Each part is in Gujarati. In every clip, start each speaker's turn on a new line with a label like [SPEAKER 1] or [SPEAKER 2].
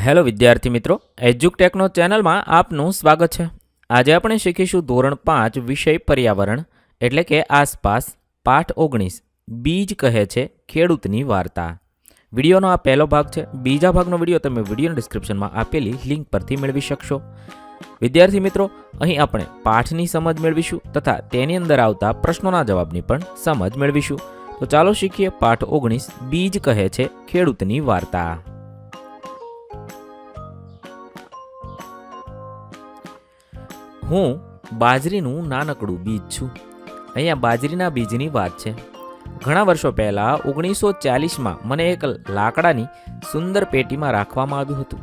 [SPEAKER 1] હેલો વિદ્યાર્થી મિત્રો, એજ્યુકટેકનો ચેનલમાં આપનું સ્વાગત છે. આજે આપણે શીખીશું ધોરણ 5 વિષય પર્યાવરણ એટલે કે આસપાસ પાઠ 19 બીજ કહે છે ખેડૂતની વાર્તા. વિડીયોનો આ પહેલો ભાગ છે. બીજા ભાગનો વિડીયો તમે વિડીયોના ડિસ્ક્રિપ્શનમાં આપેલી લિંક પરથી મેળવી શકશો. વિદ્યાર્થી મિત્રો, અહીં આપણે પાઠની સમજ મેળવીશું તથા તેની અંદર આવતા પ્રશ્નોના જવાબની પણ સમજ મેળવીશું. તો ચાલો શીખીએ પાઠ 19 બીજ કહે છે ખેડૂતની વાર્તા. હું બાજરીનું નાનકડું બીજ છું. અહીંયા બાજરીના બીજની વાત છે. ઘણા વર્ષો પહેલાં 1940માં મને એક લાકડાની સુંદર પેટીમાં રાખવામાં આવ્યું હતું.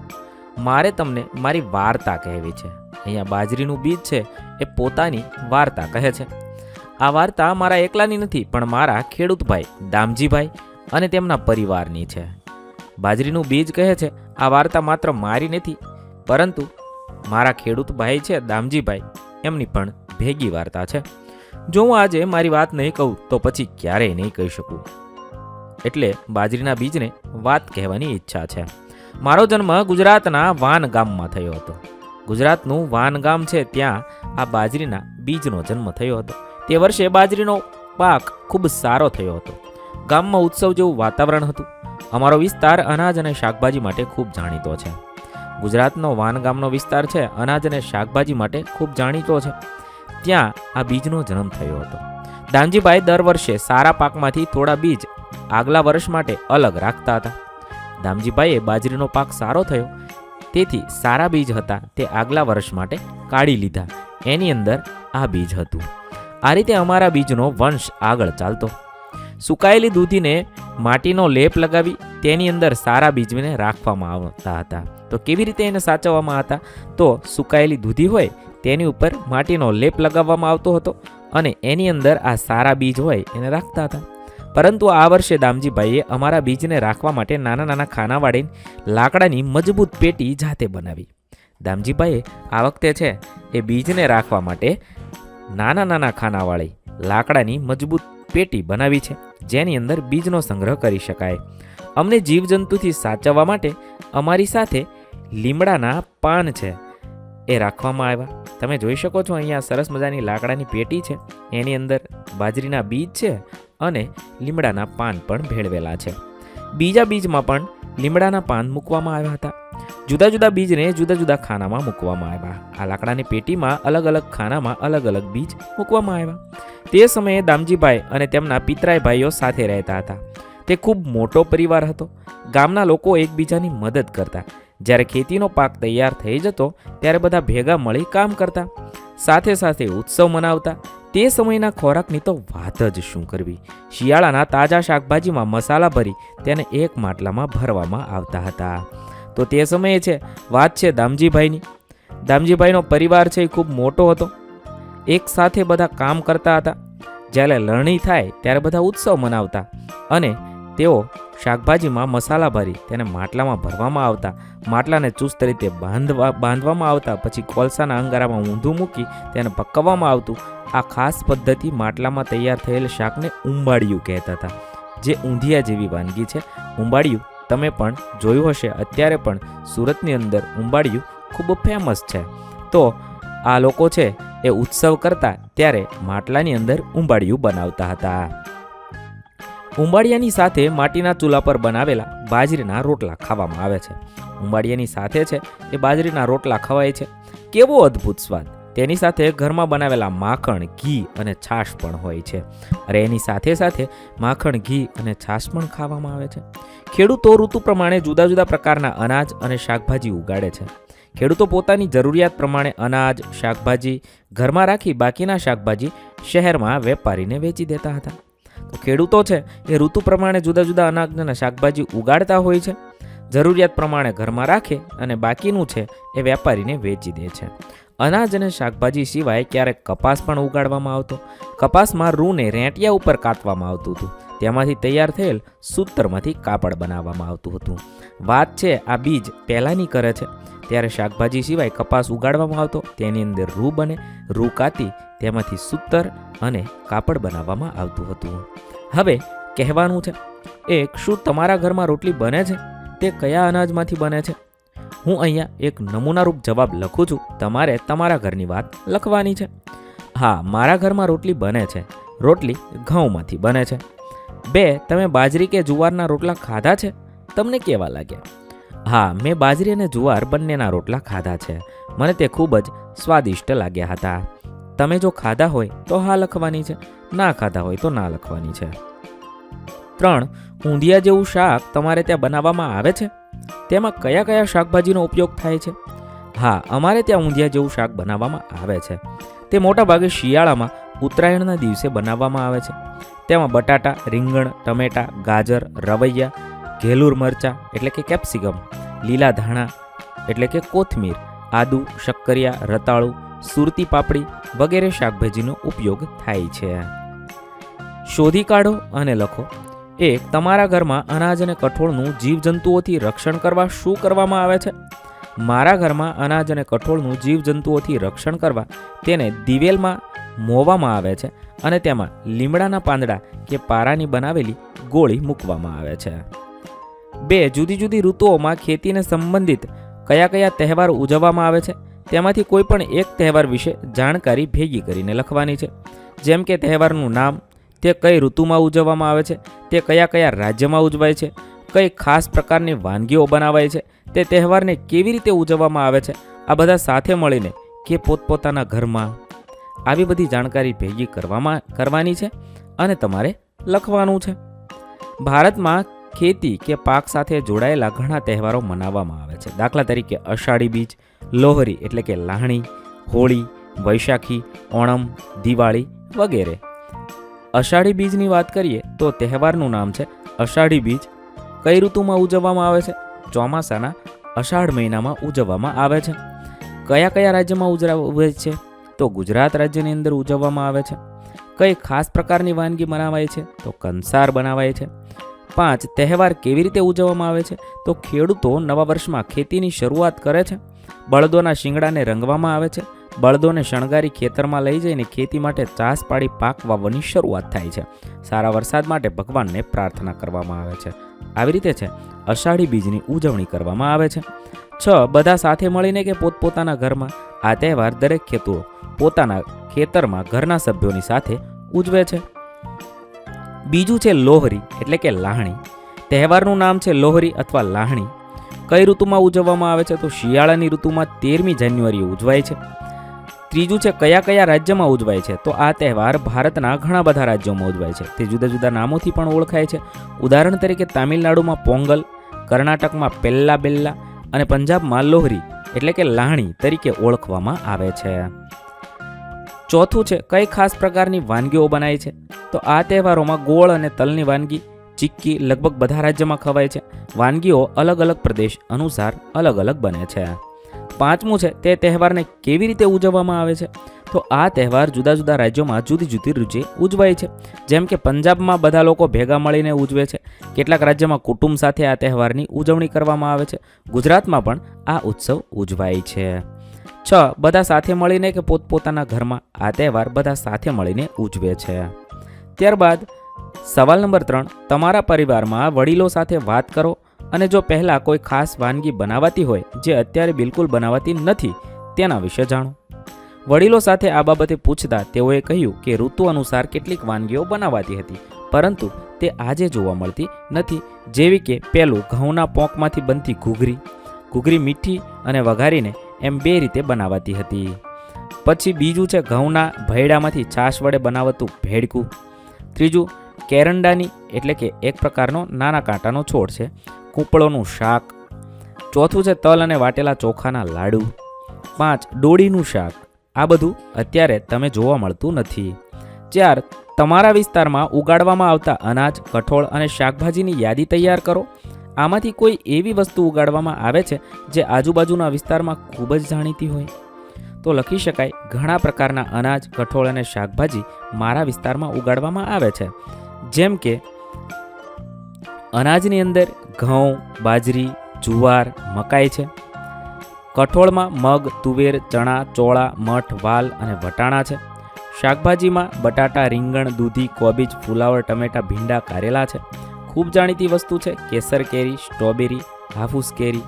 [SPEAKER 1] મારે તમને મારી વાર્તા કહેવી છે. અહીંયા બાજરીનું બીજ છે એ પોતાની વાર્તા કહે છે. આ વાર્તા મારા એકલાની નથી, પણ મારા ખેડૂતભાઈ દામજીભાઈ અને તેમના પરિવારની છે. બાજરીનું બીજ કહે છે આ વાર્તા માત્ર મારી નથી, પરંતુ મારા ખેડૂત ભાઈ છે દામજીભાઈ, એમની પણ ભેગી વાર્તા છે. જો હું આજે મારી વાત નહીં કહું તો પછી ક્યારેય નહીં કહી શકું. એટલે બાજરીના બીજને વાત કહેવાની ઈચ્છા છે. મારો જન્મ ગુજરાતના વાન ગામમાં થયો હતો. ગુજરાતનું વાન ગામ છે, ત્યાં આ બાજરીના બીજનો જન્મ થયો હતો. તે વર્ષે બાજરીનો પાક ખૂબ સારો થયો હતો. ગામમાં ઉત્સવ જેવું વાતાવરણ હતું. અમારો વિસ્તાર અનાજ અને શાકભાજી માટે ખૂબ જાણીતો છે. ગુજરાતનો વાન ગામનો વિસ્તાર છે, અનાજ અને શાકભાજી માટે ખૂબ જાણીતો છે. ત્યાં આ બીજનો જન્મ થયો હતો. દામજીભાઈ દર વર્ષે સારા પાકમાંથી થોડા બીજ આગલા વર્ષ માટે અલગ રાખતા હતા. દામજીભાઈએ બાજરીનો પાક સારો થયો, તેથી સારા બીજ હતા તે આગલા વર્ષ માટે કાઢી લીધા. એની અંદર આ બીજ હતું. આ રીતે અમારા બીજનો વંશ આગળ ચાલતો. સુકાયેલી દૂધીને માટીનો લેપ લગાવી તેની અંદર સારા બીજને રાખવામાં આવતા હતા. તો કેવી રીતે એને સાચવવામાં હતા? તો સુકાયેલી દૂધી હોય તેની ઉપર માટીનો લેપ લગાવવામાં આવતો હતો અને એની અંદર આ સારા બીજ હોય એને રાખતા હતા. પરંતુ આ વર્ષે દામજીભાઈએ અમારા બીજને રાખવા માટે નાના નાના ખાના વાળી લાકડાની મજબૂત પેટી જાતે બનાવી. દામજીભાઈએ આ વખતે છે એ બીજને રાખવા માટે નાના નાના ખાનાવાળી લાકડાની મજબૂત પેટી બનાવી છે, જેની અંદર બીજનો સંગ્રહ કરી શકાય. અમને જીવજંતુથી સાચવવા માટે અમારી સાથે લીમડાના પાન છે એ રાખવામાં આવ્યા. તમે જોઈ શકો છો અહીંયા સરસ મજાની લાકડાની પેટી છે, એની અંદર બાજરીના બીજ છે અને લીમડાના પાન પણ ભેળવેલા છે. બીજા બીજમાં પણ લીમડાના પાન મૂકવામાં આવ્યા હતા. જુદા જુદા બીજને જુદા જુદા ખાનામાં મૂકવામાં આવ્યા. આ લાકડાની પેટીમાં અલગ અલગ ખાનામાં અલગ અલગ બીજ મૂકવામાં આવ્યા. તે સમયે દામજીભાઈ અને તેમના પિતરાઈ ભાઈઓ સાથે રહેતા હતા. તે ખૂબ મોટો પરિવાર હતો. ગામના લોકો એકબીજાની મદદ કરતા. જ્યારે ખેતીનો પાક તૈયાર થઈ જતો ત્યારે બધા ભેગા મળી કામ કરતા, સાથે સાથે ઉત્સવ મનાવતા. તે સમયના ખોરાકની તો વાત જ શું કરવી. શિયાળાના તાજા શાકભાજીમાં મસાલા ભરી તેને એક માટલામાં ભરવામાં આવતા હતા. તો તે સમયે છે વાત છે દામજીભાઈની. દામજીભાઈનો પરિવાર છે એ ખૂબ મોટો હતો. એક સાથે બધા કામ કરતા હતા. જ્યારે લણણી થાય ત્યારે બધા ઉત્સવ મનાવતા અને તેઓ શાકભાજીમાં મસાલા ભરી તેને માટલામાં ભરવામાં આવતા. માટલાને ચુસ્ત રીતે બાંધવામાં આવતા. પછી કોલસાના અંગારામાં ઊંધું મૂકી તેને પકવવામાં આવતું. આ ખાસ પદ્ધતિ માટલામાં તૈયાર થયેલ શાકને ઉંબાડિયું કહેતા હતા, જે ઊંધિયા જેવી વાનગી છે. ઉંબાડિયું તમે પણ જોયું હશે. અત્યારે પણ સુરતની અંદર ઉંબાડિયું ખૂબ ફેમસ છે. તો આ લોકો છે એ ઉત્સવ કરતા ત્યારે માટલાની અંદર ઉંબાડિયું બનાવતા હતા. ઉંબાડિયાની સાથે માટીના ચૂલા પર બનાવેલા બાજરીના રોટલા ખાવામાં આવે છે. ઉંબાડિયાની સાથે છે એ બાજરીના રોટલા ખવાય છે. કેવો અદ્ભુત સ્વાદ! તેની સાથે ઘરમાં બનાવેલા માખણ, ઘી અને છાશ પણ હોય છે. અરે એની સાથે સાથે માખણ, ઘી અને છાશ પણ ખાવામાં આવે છે. ખેડૂતો ઋતુ પ્રમાણે જુદા જુદા પ્રકારના અનાજ અને શાકભાજી ઉગાડે છે. ખેડૂતો પોતાની જરૂરિયાત પ્રમાણે અનાજ, શાકભાજી ઘરમાં રાખી બાકીના શાકભાજી શહેરમાં વેપારીને વેચી દેતા હતા. તો ખેડૂતો છે એ ઋતુ પ્રમાણે જુદા જુદા અનાજ અને શાકભાજી ઉગાડતા હોય છે. જરૂરિયાત પ્રમાણે ઘરમાં રાખે અને બાકીનું છે એ વેપારીને વેચી દે છે. અનાજ અને શાકભાજી સિવાય ક્યારેક કપાસ પણ ઉગાડવામાં આવતો. કપાસમાં રૂને રેંટિયા ઉપર કાતવામાં આવતું હતું. તેમાંથી તૈયાર થયેલ સૂતરમાંથી કાપડ બનાવવામાં આવતું હતું. વાત છે આ બીજ પહેલાંની કરે છે. ત્યારે શાકભાજી સિવાય કપાસ ઉગાડવામાં આવતો. તેની અંદર રૂ બને. રૂ કાતી તેમાંથી સૂતર અને કાપડ બનાવવામાં આવતું હતું. હવે કહેવાનું છે, શું તમારા ઘરમાં રોટલી બને છે? તે કયા અનાજમાંથી બને છે? હું અહીંયા એક નમૂનારૂપ જવાબ લખું છું, તમારે તમારા ઘરની વાત લખવાની છે. હા, મારા ઘરમાં રોટલી બને છે. રોટલી ઘઉંમાંથી બને છે. 2. તમે બાજરી કે જુવારના રોટલા ખાધા છે? તમને કેવા લાગ્યા? હા, મેં બાજરી અને જુવાર બંનેના રોટલા ખાધા છે. મને તે ખૂબ જ સ્વાદિષ્ટ લાગ્યા હતા. તમે જો ખાધા હોય તો હા લખવાની છે, ના ખાધા હોય તો ના લખવાની છે. 3. ઊંધિયા જેવું શાક તમારે ત્યાં બનાવવામાં આવે છે? તેમાં કયા કયા શાકભાજીનો ઉપયોગ થાય છે? હા, અમારે ત્યાં ઊંધિયા જેવું શાક બનાવવામાં આવે છે. તે મોટાભાગે શિયાળામાં ઉત્તરાયણના દિવસે બનાવવામાં આવે છે. તેમાં બટાટા, રીંગણ, ટમેટા, ગાજર, રવૈયા, ઘેલુર મરચાં એટલે કે કેપ્સિકમ, લીલા ધાણા એટલે કે કોથમીર, આદુ, શક્કરિયા, રતાળુ, સુરતી પાપડી વગેરે શાકભાજીનો ઉપયોગ થાય છે. શોધી કાઢો અને લખો. 1. તમારા ઘરમાં અનાજ અને કઠોળનું જીવજંતુઓથી રક્ષણ કરવા શું કરવામાં આવે છે? મારા ઘરમાં અનાજ અને કઠોળનું જીવજંતુઓથી રક્ષણ કરવા તેને દિવેલમાં મોવામાં આવે છે અને તેમાં લીમડાના પાંદડા કે પારાની બનાવેલી ગોળી મૂકવામાં આવે છે. 2. જુદી જુદી ઋતુઓમાં ખેતીને સંબંધિત કયા કયા તહેવાર ઉજવવામાં આવે છે? તેમાંથી કોઈ પણ એક તહેવાર વિશે જાણકારી ભેગી કરીને લખવાની છે. જેમ કે તહેવારનું નામ, તે કઈ ઋતુમાં ઉજવવામાં આવે છે, તે કયા કયા રાજ્યમાં ઉજવાય છે, કઈ ખાસ પ્રકારની વાનગીઓ બનાવાય છે, તે તહેવારને કેવી રીતે ઉજવવામાં આવે છે, આ બધા સાથે મળીને કે પોતપોતાના ઘરમાં, આવી બધી જાણકારી ભેગી કરવાની છે અને તમારે લખવાનું છે. ભારતમાં ખેતી કે પાક સાથે જોડાયેલા ઘણા તહેવારો મનાવવામાં આવે છે. દાખલા તરીકે અષાઢી બીજ, લોહરી એટલે કે લાહણી, હોળી, વૈશાખી, ઓણમ, દિવાળી વગેરે. અષાઢી બીજની વાત કરીએ તો તહેવારનું નામ છે અષાઢી બીજ. કઈ ઋતુમાં ઉજવવામાં આવે છે? ચોમાસાના અષાઢ મહિનામાં ઉજવવામાં આવે છે. કયા કયા રાજ્યમાં ઉજવાય છે? તો ગુજરાત રાજ્યની અંદર ઉજવવામાં આવે છે. કઈ ખાસ પ્રકારની વાનગી બનાવાય છે? તો કંસાર બનાવાય છે. 5. તહેવાર કેવી રીતે ઉજવવામાં આવે છે? તો ખેડૂતો નવા વર્ષમાં ખેતીની શરૂઆત કરે છે. બળદોના શિંગડાને રંગવામાં આવે છે. બળદોને શણગારી ખેતરમાં લઈ જઈને ખેતી માટે ચાસ પાડી પાક વાવવાની શરૂઆત થાય છે. સારા વરસાદ માટે ભગવાનને પ્રાર્થના કરવામાં આવે છે. આવી રીતે છે અષાઢી બીજની ઉજવણી કરવામાં આવે છે. 6. બધા સાથે મળીને કે પોતપોતાના ઘરમાં આ તહેવાર દરેક ખેડૂતો પોતાના ખેતરમાં ઘરના સભ્યોની સાથે ઉજવે છે. બીજું છે લોહરી એટલે કે લાહણી. તહેવારનું નામ છે લોહરી અથવા લાહણી. કઈ ઋતુમાં ઉજવવામાં આવે છે? તો શિયાળાની ઋતુમાં 13મી જાન્યુઆરીએ ઉજવાય છે. ત્રીજું છે કયા કયા રાજ્યમાં ઉજવાય છે? તો આ તહેવાર ભારતના ઘણા બધા રાજ્યોમાં ઉજવાય છે. તે જુદા જુદા નામોથી પણ ઓળખાય છે. ઉદાહરણ તરીકે તામિલનાડુમાં પોંગલ, કર્ણાટકમાં પેલ્લા બેલ્લા અને પંજાબમાં લોહરી એટલે કે લાહણી તરીકે ઓળખવામાં આવે છે. ચોથું છે કઈ ખાસ પ્રકારની વાનગીઓ બનાય છે? તો આ તહેવારોમાં ગોળ અને તલની વાનગી, ચિક્કી લગભગ બધા રાજ્યમાં ખવાય છે. વાનગીઓ અલગ અલગ પ્રદેશ અનુસાર અલગ અલગ બને છે. 5મું છે તે તહેવારને કેવી રીતે ઉજવવામાં આવે છે? તો આ તહેવાર જુદા જુદા રાજ્યોમાં જુદી જુદી રીતે ઉજવાય છે. જેમ કે પંજાબમાં બધા લોકો ભેગા મળીને ઉજવે છે. કેટલાક રાજ્યોમાં કુટુંબ સાથે આ તહેવારની ઉજવણી કરવામાં આવે છે. ગુજરાતમાં પણ આ ઉત્સવ ઉજવાય છે. 6. બધા સાથે મળીને કે પોતપોતાના ઘરમાં આ તહેવાર બધા સાથે મળીને ઉજવે છે. ત્યારબાદ સવાલ નંબર 3. તમારા પરિવારમાં વડીલો સાથે વાત કરો અને જો પહેલાં કોઈ ખાસ વાનગી બનાવાતી હોય જે અત્યારે બિલકુલ બનાવાતી નથી તેના વિશે જાણો. વડીલો સાથે આ બાબતે પૂછતા તેઓએ કહ્યું કે ઋતુ અનુસાર કેટલીક વાનગીઓ બનાવાતી હતી પરંતુ તે આજે જોવા મળતી નથી. જેવી કે પહેલું ઘઉંના પોંકમાંથી બનતી ઘૂઘરી. ઘૂઘરી મીઠી અને વઘારીને એમ 2 રીતે બનાવાતી હતી. પછી બીજું છે ઘઉંના ભૈડામાંથી છાશ વડે બનાવતું ભેડકું. ત્રીજું કેરંડાની એટલે કે એક પ્રકારનો નાના કાંટાનો છોડ છે, કૂપળોનું શાક. ચોથું છે તલ અને વાટેલા ચોખાના લાડુ. 5. ડોળીનું શાક. આ બધું અત્યારે તમે જોવા મળતું નથી. 4. તમારા વિસ્તારમાં ઉગાડવામાં આવતા અનાજ, કઠોળ અને શાકભાજીની યાદી તૈયાર કરો. આમાંથી કોઈ એવી વસ્તુ ઉગાડવામાં આવે છે જે આજુબાજુના વિસ્તારમાં ખૂબ જ જાણીતી હોય. તો લખી શકાય ઘણા પ્રકારના અનાજ, કઠોળ અને શાકભાજી મારા વિસ્તારમાં ઉગાડવામાં આવે છે. જેમ કે અનાજની અંદર ઘઉં, બાજરી, જુવાર, મકાઈ છે. કઠોળમાં મગ, તુવેર, ચણા, ચોળા, મઠ, વાલ અને વટાણા છે. શાકભાજીમાં બટાટા, રીંગણ, દૂધી, કોબીજ, ફુલાવર, ટમેટા, ભીંડા, કારેલા છે. ખૂબ જાણીતી વસ્તુ છે કેસર કેરી, સ્ટ્રોબેરી, હાફૂસ કેરી.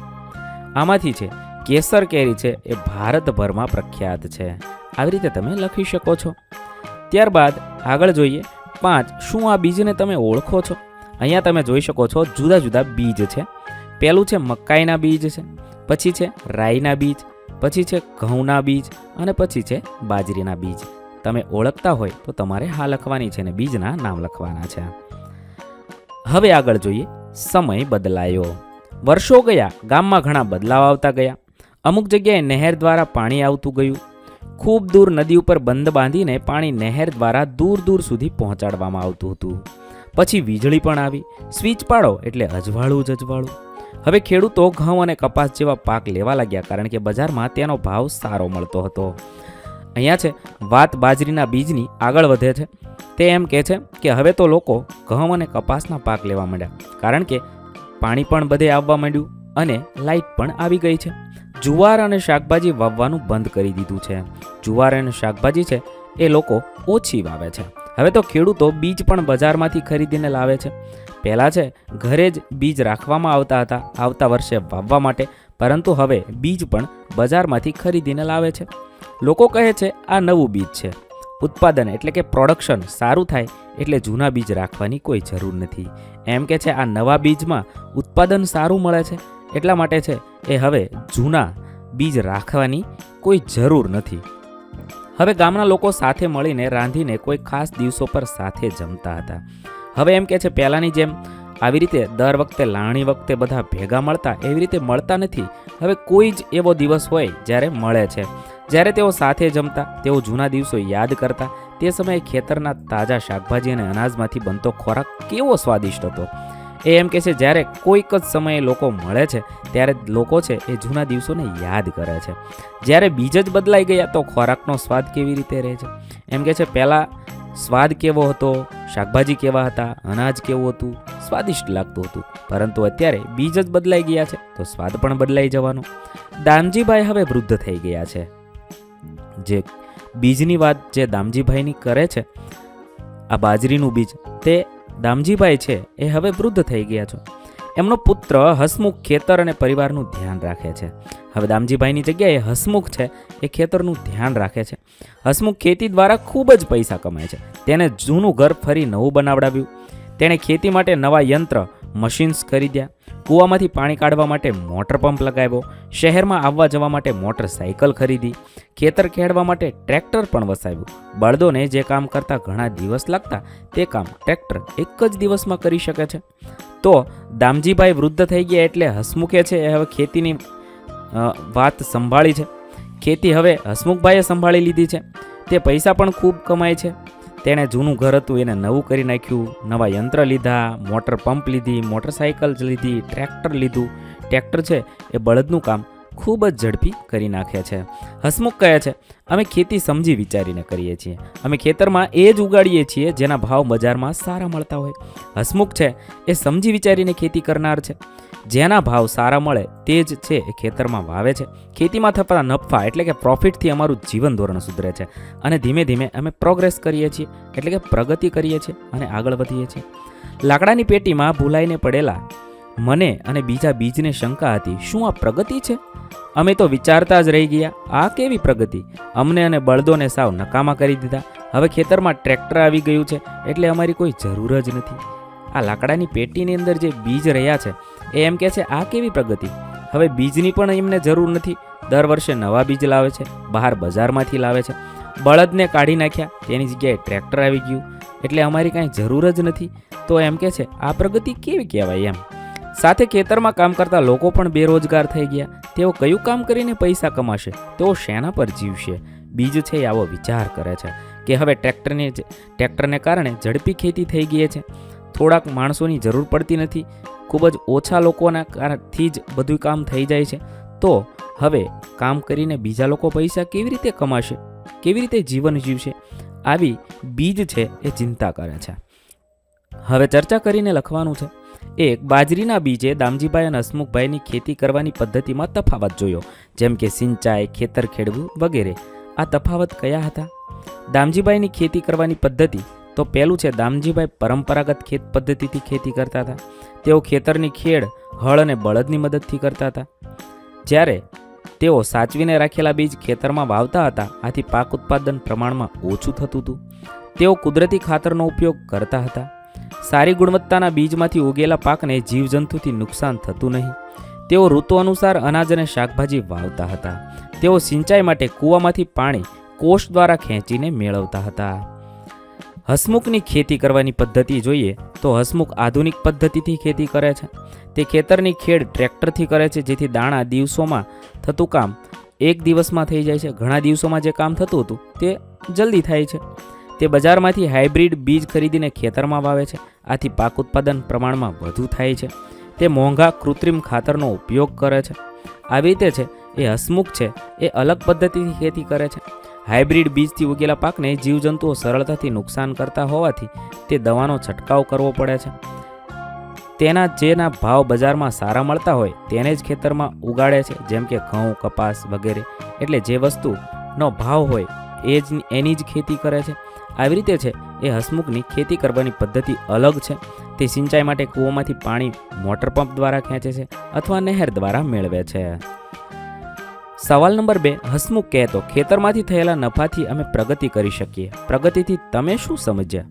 [SPEAKER 1] આમાંથી છે કેસર કેરી છે એ ભારતભરમાં પ્રખ્યાત છે. આવી રીતે તમે લખી શકો છો. ત્યારબાદ આગળ જોઈએ 5. શું આ બીજને તમે ઓળખો છો? અહીંયા તમે જોઈ શકો છો જુદા જુદા બીજ છે. પહેલું છે મકાઈના બીજ છે, પછી છે રાઈના બીજ, પછી છે ઘઉંના બીજ અને પછી છે બાજરીના બીજ. તમે ઓળખતા હોય તો તમારે હા લખવાની છે અને બીજના નામ લખવાના છે. હવે આગળ જોઈએ સમય બદલાયો. વર્ષો ગયા, ગામમાં ઘણા બદલાવ આવતા ગયા. અમુક જગ્યાએ નહેર દ્વારા પાણી આવતું ગયું. ખૂબ દૂર નદી ઉપર બંધ બાંધીને પાણી નહેર દ્વારા દૂર દૂર સુધી પહોંચાડવામાં આવતું હતું. પછી વીજળી પણ આવી. સ્વિચ પાડો એટલે અજવાળું જ અજવાળું. હવે ખેડૂતો ઘઉં અને કપાસ જેવા પાક લેવા લાગ્યા, કારણ કે બજારમાં તેનો ભાવ સારો મળતો હતો. અહીંયા છે વાત બાજરીના બીજની આગળ વધે છે. તે એમ કહે છે કે હવે તો લોકો ઘઉં અને કપાસના પાક લેવા માંડ્યા, કારણ કે પાણી પણ બધે આવવા માંડ્યું અને લાઇટ પણ આવી ગઈ છે. જુવાર અને શાકભાજી વાવવાનું બંધ કરી દીધું છે. જુવાર અને શાકભાજી છે એ લોકો ઓછી વાવે છે. હવે તો ખેડૂતો બીજ પણ બજારમાંથી ખરીદીને લાવે છે. પહેલાં છે ઘરે જ બીજ રાખવામાં આવતા હતા આવતા વર્ષે વાવવા માટે, પરંતુ હવે બીજ પણ બજારમાંથી ખરીદીને લાવે છે. લોકો કહે છે આ નવું બીજ છે. ઉત્પાદન એટલે કે પ્રોડક્શન સારું થાય એટલે જૂના બીજ રાખવાની કોઈ જરૂર નથી. એમ કે છે આ નવા બીજમાં ઉત્પાદન સારું મળે છે, એટલા માટે છે એ હવે જૂના બીજ રાખવાની કોઈ જરૂર નથી. હવે ગામના લોકો સાથે મળીને રાંધીને કોઈ ખાસ દિવસો પર સાથે જમતા હતા. હવે એમ કે છે પહેલાંની જેમ આવી રીતે દર વખતે લાણી વખતે બધા ભેગા મળતા એવી રીતે મળતા નથી. હવે કોઈ જ એવો દિવસ હોય જ્યારે મળે છે, જ્યારે તેઓ સાથે જમતા, તેઓ જૂના દિવસો યાદ કરતા. તે સમયે ખેતરના તાજા શાકભાજી અને અનાજમાંથી બનતો ખોરાક કેવો સ્વાદિષ્ટ હતો. એ એમ કહે છે જ્યારે કોઈક જ સમયે લોકો મળે છે ત્યારે લોકો છે એ જૂના દિવસોને યાદ કરે છે. જ્યારે બીજ જ બદલાઈ ગયા તો ખોરાકનો સ્વાદ કેવી રીતે રહે છે? એમ કહે છે પહેલાં સ્વાદ કેવો હતો, શાકભાજી કેવા હતા, અનાજ કેવું હતું, સ્વાદિષ્ટ લાગતું હતું, પરંતુ અત્યારે બીજ જ બદલાઈ ગયા છે તો સ્વાદ પણ બદલાઈ જવાનો. દામજીભાઈ હવે વૃદ્ધ થઈ ગયા છે. જે બીજની વાત જે દામજીભાઈની કરે છે, આ બાજરીનું બીજ, તે દામજીભાઈ છે એ હવે વૃદ્ધ થઈ ગયા છે. એમનો પુત્ર હસમુખ ખેતર અને પરિવારનું ધ્યાન રાખે છે. હવે દામજીભાઈની જગ્યાએ હસમુખ છે એ ખેતરનું ધ્યાન રાખે છે. હસમુખ ખેતી દ્વારા ખૂબ જ પૈસા કમાય છે. તેને જૂનું ઘર ફરી નવું બનાવડાવ્યું. તેણે ખેતી માટે નવા યંત્ર મશીન્સ ખરીદ્યા. કૂવામાંથી પાણી કાઢવા માટે મોટર પંપ લગાવ્યો. શહેરમાં આવવા જવા માટે મોટરસાઇકલ ખરીદી. ખેતર ખેડવા માટે ટ્રેક્ટર પણ વસાવ્યું. બળદોને જે કામ કરતા ઘણા દિવસ લાગતા તે કામ ટ્રેક્ટર એક જ દિવસમાં કરી શકે છે. તો દામજીભાઈ વૃદ્ધ થઈ ગયા એટલે હસમુખે છે એ હવે ખેતીની વાત સંભાળી છે. ખેતી હવે હસમુખભાઈએ સંભાળી લીધી છે. તે પૈસા પણ ખૂબ કમાય છે. તેણે જૂનું ઘર હતું એને નવું કરી નાખ્યું. નવા યંત્ર લીધા, મોટર પંપ લીધી, મોટરસાઇકલ લીધી, ટ્રેક્ટર લીધું. ટ્રેક્ટર છે એ બળદનું કામ ખૂબ જ ઝડપી કરી નાખે છે. હસમુખ કહે છે અમે ખેતી સમજી વિચારીને કરીએ છીએ. અમે ખેતરમાં એ જ ઉગાડીએ છીએ જેના ભાવ બજારમાં સારા મળતા હોય. હસમુખ છે એ સમજી વિચારીને ખેતી કરનાર છે. જેના ભાવ સારા મળે તે જ છે એ ખેતરમાં વાવે છે. ખેતીમાં થતા નફા એટલે કે પ્રોફિટથી અમારું જીવન ધોરણ સુધરે છે અને ધીમે ધીમે અમે પ્રોગ્રેસ કરીએ છીએ એટલે કે પ્રગતિ કરીએ છીએ અને આગળ વધીએ છીએ. લાકડાની પેટીમાં ભૂલાઈને પડેલા મને અને બીજા બીજને શંકા હતી, શું આ પ્રગતિ છે? અમે તો વિચારતા જ રહી ગયા, આ કેવી પ્રગતિ? અમને અને બળદોને સાવ નકામા કરી દીધા. હવે ખેતરમાં ટ્રેક્ટર આવી ગયું છે એટલે અમારી કોઈ જરૂર જ નથી. આ લાકડાની પેટીની અંદર જે બીજ રહ્યા છે એ એમ કહે છે આ કેવી પ્રગતિ? હવે બીજની પણ એમને જરૂર નથી. દર વર્ષે નવા બીજ લાવે છે, બહાર બજારમાંથી લાવે છે. બળદને કાઢી નાખ્યા, તેની જગ્યાએ ટ્રેક્ટર આવી ગયું એટલે અમારી કાંઈ જરૂર જ નથી. તો એમ કહે છે આ પ્રગતિ કેવી કહેવાય એમ. સાથે ખેતરમાં કામ કરતા લોકો પણ બેરોજગાર થઈ ગયા. તેઓ કયું કામ કરીને પૈસા કમાશે? તેઓ શેના પર જીવશે? બીજ છે એ આવો વિચાર કરે છે કે હવે ટ્રેક્ટરને કારણે ઝડપી ખેતી થઈ ગઈ છે. થોડાક માણસોની જરૂર પડતી નથી. ખૂબ જ ઓછા લોકોના કારણથી જ બધું કામ થઈ જાય છે. તો હવે કામ કરીને બીજા લોકો પૈસા કેવી રીતે કમાશે? કેવી રીતે જીવન જીવશે? આવી બીજ છે એ ચિંતા કરે છે. હવે ચર્ચા કરીને લખવાનું છે. એક, બાજરીના બીજે દામજીભાઈ અને હસમુખભાઈની ખેતી કરવાની પદ્ધતિમાં તફાવત જોયો, જેમ કે સિંચાઈ, ખેતર ખેડવું વગેરે. આ તફાવત કયા હતા? દામજીભાઈની ખેતી કરવાની પદ્ધતિ તો પહેલું છે દામજીભાઈ પરંપરાગત ખેત પદ્ધતિથી ખેતી કરતા હતા. તેઓ ખેતરની ખેડ હળ અને બળદની મદદથી કરતા હતા. જ્યારે તેઓ સાચવીને રાખેલા બીજ ખેતરમાં વાવતા હતા, આથી પાક ઉત્પાદન પ્રમાણમાં ઓછું થતું હતું. તેઓ કુદરતી ખાતરનો ઉપયોગ કરતા હતા. સારી ગુણવત્તાના બીજમાંથી ઉગેલા પાકને જીવજંતુથી નુકસાન થતું નહીં. તેઓ ઋતુ અનુસાર અનાજ અને શાકભાજી વાવતા હતા. તેઓ સિંચાઈ માટે કૂવામાંથી પાણી કોષ દ્વારા ખેંચીને મેળવતા હતા. હસમુખની ખેતી કરવાની પદ્ધતિ જોઈએ તો હસમુખ આધુનિક પદ્ધતિથી ખેતી કરે છે. તે ખેતરની ખેડ ટ્રેક્ટરથી કરે છે, જેથી દાણા દિવસોમાં થતું કામ એક દિવસમાં થઈ જાય છે. ઘણા દિવસોમાં જે કામ થતું હતું તે જલ્દી થાય છે. તે બજારમાંથી હાઇબ્રિડ બીજ ખરીદીને ખેતરમાં વાવે છે, આથી પાક ઉત્પાદન પ્રમાણમાં વધુ થાય છે. તે મોંઘા કૃત્રિમ ખાતરનો ઉપયોગ કરે છે. આવી રીતે છે એ હસમુખ છે એ અલગ પદ્ધતિથી ખેતી કરે છે. હાઇબ્રિડ બીજથી ઉગેલા પાકને જીવજંતુઓ સરળતાથી નુકસાન કરતા હોવાથી તે દવાનો છંટકાવ કરવો પડે છે. જેના ભાવ બજારમાં સારા મળતા હોય તેને જ ખેતરમાં ઉગાડે છે, જેમ કે ઘઉં, કપાસ વગેરે. એટલે જે વસ્તુનો ભાવ હોય એની જ ખેતી કરે છે. આવી રીતે છે એ હસમુખની ખેતી કરવાની પદ્ધતિ અલગ છે. તે સિંચાઈ માટે કૂવામાંથી પાણી મોટર પંપ દ્વારા ખેંચે છે અથવા નહેર દ્વારા મેળવે છે. સવાલ નંબર 2, હસમુખ કહેતો ખેતરમાંથી થયેલા નફાથી અમે પ્રગતિ કરી શકીએ. પ્રગતિથી તમે શું સમજ્યા?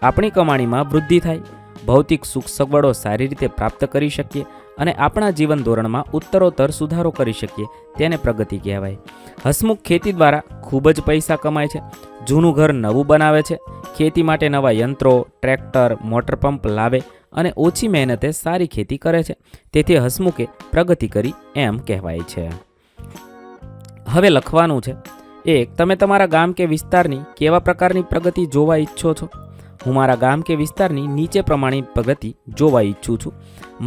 [SPEAKER 1] આપણી કમાણીમાં વૃદ્ધિ થાય, ભૌતિક સુખ સગવડો સારી રીતે પ્રાપ્ત કરી શકીએ અને આપણા જીવન ધોરણમાં ઉત્તરોત્તર સુધારો કરી શકીએ, તેને પ્રગતિ કહેવાય. હસમુખ ખેતી દ્વારા ખૂબ જ પૈસા કમાય છે. જૂનું ઘર નવું બનાવે છે. ખેતી માટે નવા યંત્રો, ટ્રેક્ટર, મોટર પંપ લાવે અને ઓછી મહેનતે સારી ખેતી કરે છે. તેથી હસમુખે પ્રગતિ કરી એમ કહેવાય છે. હવે લખવાનું છે 1. તમે તમારા ગામ કે વિસ્તારની કેવા પ્રકારની પ્રગતિ જોવા ઈચ્છો છો? હું મારા ગામ કે વિસ્તારની નીચે પ્રમાણે પ્રગતિ જોવા ઈચ્છું છું.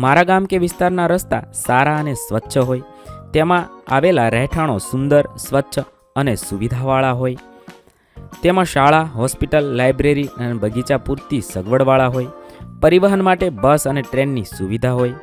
[SPEAKER 1] મારા ગામ કે વિસ્તારના રસ્તા સારા અને સ્વચ્છ હોય. તેમાં આવેલા રહેઠાણો સુંદર, સ્વચ્છ અને સુવિધાવાળા હોય. તેમાં શાળા, હોસ્પિટલ, લાઇબ્રેરી અને બગીચા પૂરતી સગવડવાળા હોય. પરિવહન માટે બસ અને ટ્રેનની સુવિધા હોય.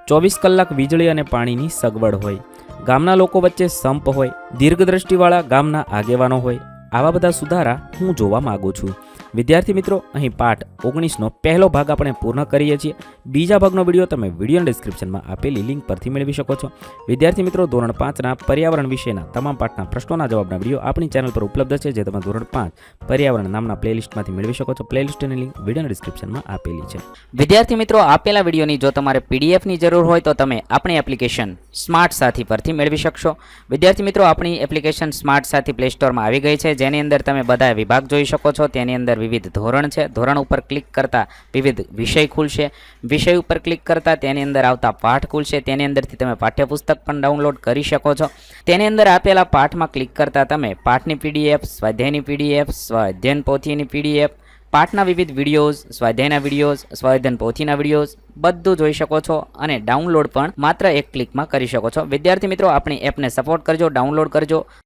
[SPEAKER 1] 24 કલાક વીજળી અને પાણીની સગવડ હોય. ગામના લોકો વચ્ચે સંપ હોય. દીર્ઘદ્રષ્ટિવાળા ગામના આગેવાનો હોય. આવા બધા સુધારા હું જોવા માગું છું. વિદ્યાર્થી મિત્રો, અહીં પાઠ 19નો પહેલો ભાગ આપણે પૂર્ણ કરીએ છીએ. બીજા ભાગનો વિડીયો તમે વિડીયો ડિસ્ક્રિપ્શનમાં આપેલી લિંક પરથી મેળવી શકો છો. વિદ્યાર્થી મિત્રો, ધોરણ 5ના પર્યાવરણ વિષયના તમામ પાઠના પ્રશ્નોના જવાબના વિડીયો આપણી ચેનલ પર ઉપલબ્ધ છે, જે તમે ધોરણ 5 પર્યાવરણ નામના પ્લેલિસ્ટમાંથી મેળવી શકો છો. પ્લેલિસ્ટની લિંક વિડીયો ડિસ્ક્રિપ્શનમાં આપેલી છે.
[SPEAKER 2] વિદ્યાર્થી મિત્રો, આપેલા વિડીયોની જો તમારે પીડીએફની જરૂર હોય તો તમે આપણી એપ્લિકેશન સ્માર્ટ સાથી પરથી મેળવી શકશો. વિદ્યાર્થી મિત્રો, આપણી એપ્લિકેશન સ્માર્ટ સાથી પ્લે સ્ટોરમાં આવી ગઈ છે, જેની અંદર તમે બધા વિભાગ જોઈ શકો છો. તેની અંદર વિવિધ ધોરણ છે. ધોરણ ઉપર ક્લિક કરતા વિવિધ વિષય ખુલશે. વિષય ઉપર ક્લિક કરતા તેની અંદર આવતા પાઠ ખુલશે. તેની અંદરથી તમે પાઠ્યપુસ્તક પણ ડાઉનલોડ કરી શકો છો. તેની અંદર આપેલા પાઠમાં ક્લિક કરતા તમે પાઠની પીડીએફ, સ્વાધ્યાયની પીડીએફ, સ્વાધ્યાયન પોથીની પીડીએફ, પાઠના વિવિધ વિડીયોઝ, સ્વાધ્યાયના વિડીયોઝ, સ્વાધ્યાયન પોથીના વિડીયોઝ બધું જોઈ શકો છો અને ડાઉનલોડ પણ માત્ર એક ક્લિકમાં કરી શકો છો. વિદ્યાર્થી મિત્રો, આપણી એપને સપોર્ટ કરજો, ડાઉનલોડ કરજો.